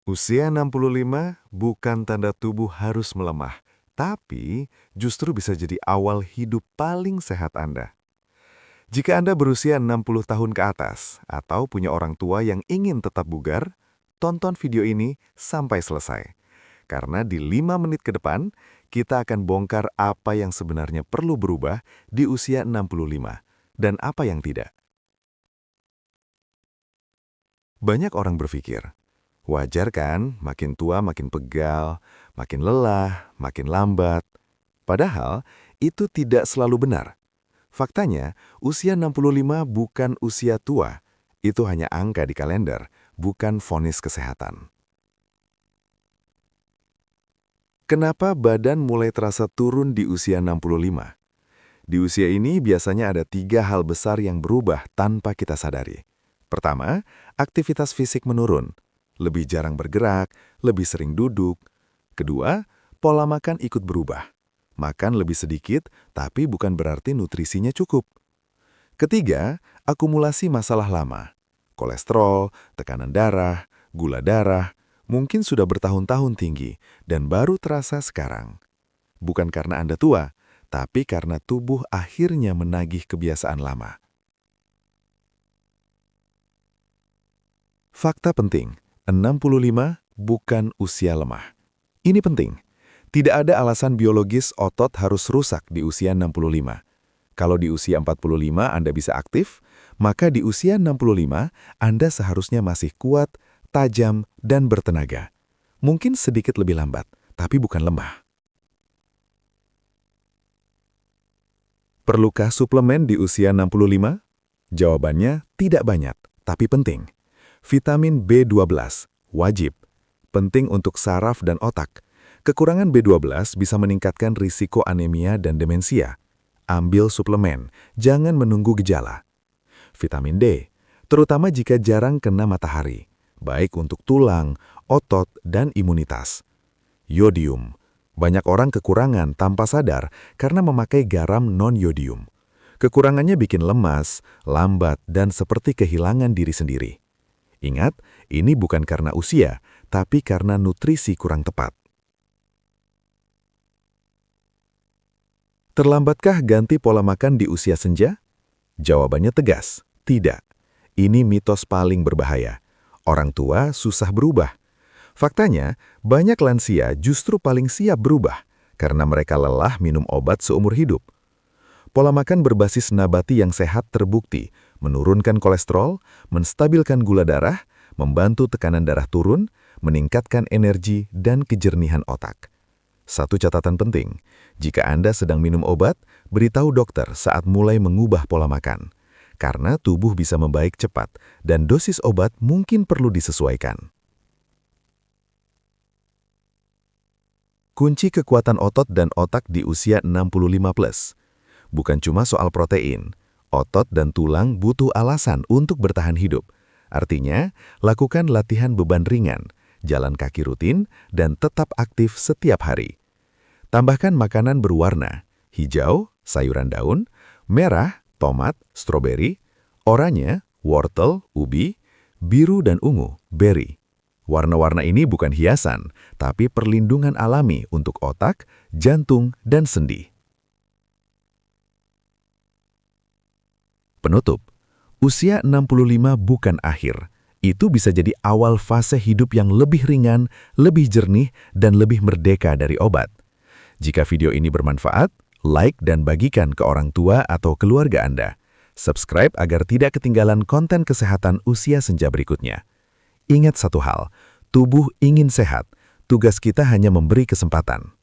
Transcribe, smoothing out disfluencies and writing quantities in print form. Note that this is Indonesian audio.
Usia 65 bukan tanda tubuh harus melemah, tapi justru bisa jadi awal hidup paling sehat Anda. Jika Anda berusia 60 tahun ke atas atau punya orang tua yang ingin tetap bugar, tonton video ini sampai selesai. Karena di 5 menit ke depan, kita akan bongkar apa yang sebenarnya perlu berubah di usia 65 dan apa yang tidak. Banyak orang berpikir, wajar kan makin tua makin pegal, makin lelah, makin lambat. Padahal itu tidak selalu benar. Faktanya, usia 65 bukan usia tua. Itu hanya angka di kalender, bukan vonis kesehatan. Kenapa badan mulai terasa turun di usia 65? Di usia ini biasanya ada 3 hal besar yang berubah tanpa kita sadari. Pertama, aktivitas fisik menurun. Lebih jarang bergerak, lebih sering duduk. Kedua, pola makan ikut berubah. Makan lebih sedikit, tapi bukan berarti nutrisinya cukup. Ketiga, akumulasi masalah lama. Kolesterol, tekanan darah, gula darah, mungkin sudah bertahun-tahun tinggi dan baru terasa sekarang. Bukan karena Anda tua, tapi karena tubuh akhirnya menagih kebiasaan lama. Fakta penting, 65 bukan usia lemah. Ini penting. Tidak ada alasan biologis otot harus rusak di usia 65. Kalau di usia 45 Anda bisa aktif, maka di usia 65 Anda seharusnya masih kuat, tajam, dan bertenaga. Mungkin sedikit lebih lambat, tapi bukan lemah. Perlukah suplemen di usia 65? Jawabannya tidak banyak, tapi penting. Vitamin B12, wajib. Penting untuk saraf dan otak. Kekurangan B12 bisa meningkatkan risiko anemia dan demensia. Ambil suplemen, jangan menunggu gejala. Vitamin D, terutama jika jarang kena matahari, baik untuk tulang, otot, dan imunitas. Yodium, banyak orang kekurangan tanpa sadar karena memakai garam non-yodium. Kekurangannya bikin lemas, lambat, dan seperti kehilangan diri sendiri. Ingat, ini bukan karena usia, tapi karena nutrisi kurang tepat. Terlambatkah ganti pola makan di usia senja? Jawabannya tegas, tidak. Ini mitos paling berbahaya. Orang tua susah berubah. Faktanya, banyak lansia justru paling siap berubah karena mereka lelah minum obat seumur hidup. Pola makan berbasis nabati yang sehat terbukti menurunkan kolesterol, menstabilkan gula darah, membantu tekanan darah turun, meningkatkan energi dan kejernihan otak. Satu catatan penting, jika Anda sedang minum obat, beritahu dokter saat mulai mengubah pola makan. Karena tubuh bisa membaik cepat dan dosis obat mungkin perlu disesuaikan. Kunci kekuatan otot dan otak di usia 65+. Bukan cuma soal protein, otot dan tulang butuh alasan untuk bertahan hidup. Artinya, lakukan latihan beban ringan, jalan kaki rutin, dan tetap aktif setiap hari. Tambahkan makanan berwarna, hijau, sayuran daun, merah, tomat, stroberi, oranye, wortel, ubi, biru dan ungu, beri. Warna-warna ini bukan hiasan, tapi perlindungan alami untuk otak, jantung, dan sendi. Penutup, usia 65 bukan akhir. Itu bisa jadi awal fase hidup yang lebih ringan, lebih jernih, dan lebih merdeka dari obat. Jika video ini bermanfaat, like dan bagikan ke orang tua atau keluarga Anda. Subscribe agar tidak ketinggalan konten kesehatan usia senja berikutnya. Ingat satu hal, tubuh ingin sehat, tugas kita hanya memberi kesempatan.